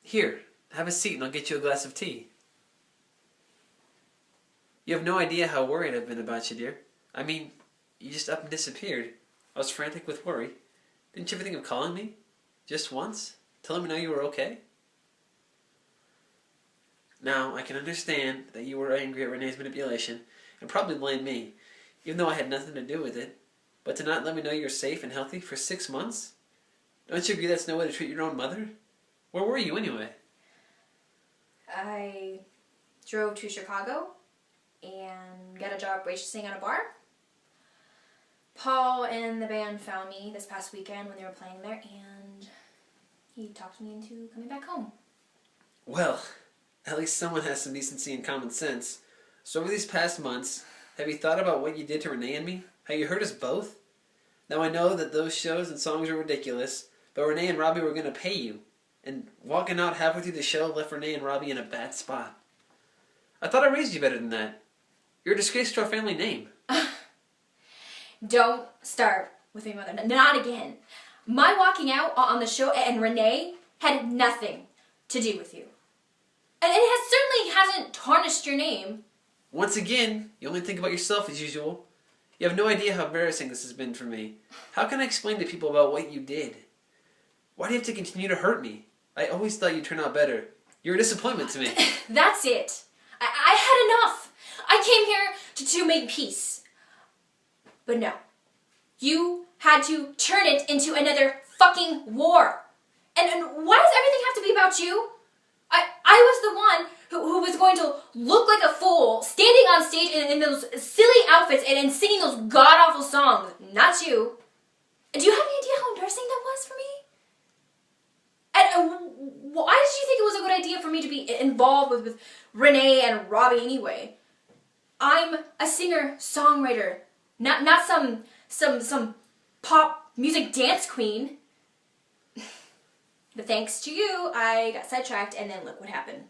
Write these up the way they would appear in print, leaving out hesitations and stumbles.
Here, have a seat and I'll get you a glass of tea. You have no idea how worried I've been about you, dear. I mean, you just up and disappeared. I was frantic with worry. Didn't you ever think of calling me? Just once? Telling me now you were okay? Now, I can understand that you were angry at Renee's manipulation and probably blame me, even though I had nothing to do with it. But to not let me know you're safe and healthy for 6 months? Don't you agree that's no way to treat your own mother? Where were you anyway? I drove to Chicago and got a job waitressing at a bar. Paul and the band found me this past weekend when they were playing there, and he talked me into coming back home. Well, at least someone has some decency and common sense. So over these past months, have you thought about what you did to Renee and me? How you hurt us both? Now I know that those shows and songs are ridiculous, but Renee and Robbie were going to pay you. And walking out halfway through the show left Renee and Robbie in a bad spot. I thought I raised you better than that. You're a disgrace to our family name. Don't start with me, Mother. Not again. My walking out on the show and Renee had nothing to do with you. And it certainly hasn't tarnished your name. Once again, you only think about yourself as usual. You have no idea how embarrassing this has been for me. How can I explain to people about what you did? Why do you have to continue to hurt me? I always thought you'd turn out better. You're a disappointment to me. That's it. I had enough. I came here to make peace. But no. You had to turn it into another fucking war. And why does everything have to be about you? I was the one who was going to look like a fool standing on stage in those silly outfits and singing those god-awful songs. Not you. Do you have any idea how embarrassing that was for me? And why did you think it was a good idea for me to be involved with Renee and Robbie anyway? I'm a singer-songwriter, not some pop music dance queen. But thanks to you, I got sidetracked, and then look what happened.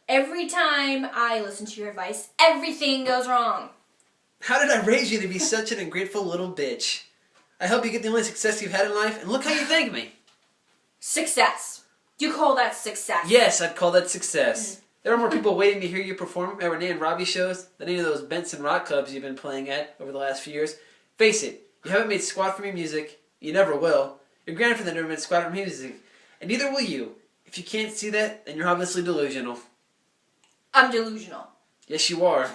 Every time I listen to your advice, everything goes wrong. How did I raise you to be such an ungrateful little bitch? I hope you get the only success you've had in life, and look how you thank me. Success. You call that success? Yes, I'd call that success. There are more people waiting to hear you perform at Renee and Robbie shows than any of those Benson rock clubs you've been playing at over the last few years. Face it, you haven't made squat for me music. You never will. Your grandfather never made squat for me music. And neither will you. If you can't see that, then you're obviously delusional. I'm delusional. Yes, you are.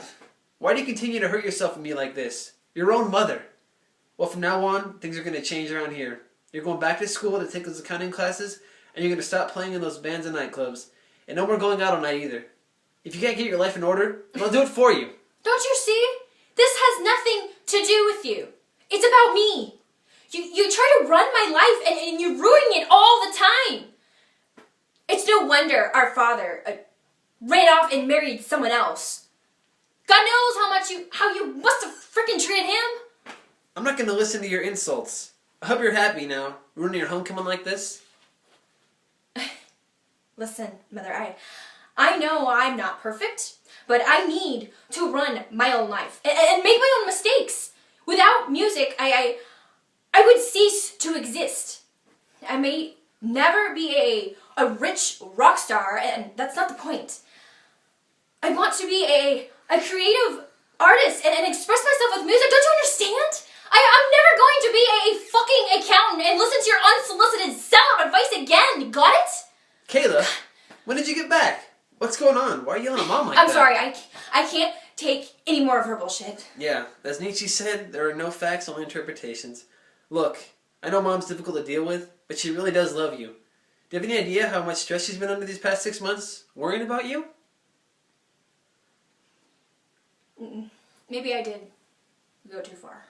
Why do you continue to hurt yourself with me like this? Your own mother. Well, from now on, things are going to change around here. You're going back to school to take those accounting classes, and you're going to stop playing in those bands and nightclubs. And no more going out all night either. If you can't get your life in order, then I'll do it for you. Don't you see? This has nothing to do with you. It's about me. You try to run my life and you're ruining it all the time. It's no wonder our father ran off and married someone else. God knows how you must have freaking treated him. I'm not going to listen to your insults. I hope you're happy now, ruining your homecoming like this. Listen, Mother, I know I'm not perfect, but I need to run my own life and make my own mistakes. Without music, I would cease to exist. I may never be a rich rock star, and that's not the point. I want to be a creative artist and express myself with music. Don't you understand? I'm never going to be a fucking accountant and listen to your unsolicited sellout advice again. Got it? Kayla, when did you get back? What's going on? Why are you yelling at Mom like that? I'm sorry, I can't take any more of her bullshit. Yeah, as Nietzsche said, there are no facts, only interpretations. Look, I know Mom's difficult to deal with, but she really does love you. Do you have any idea how much stress she's been under these past 6 months, worrying about you? Maybe I did go too far.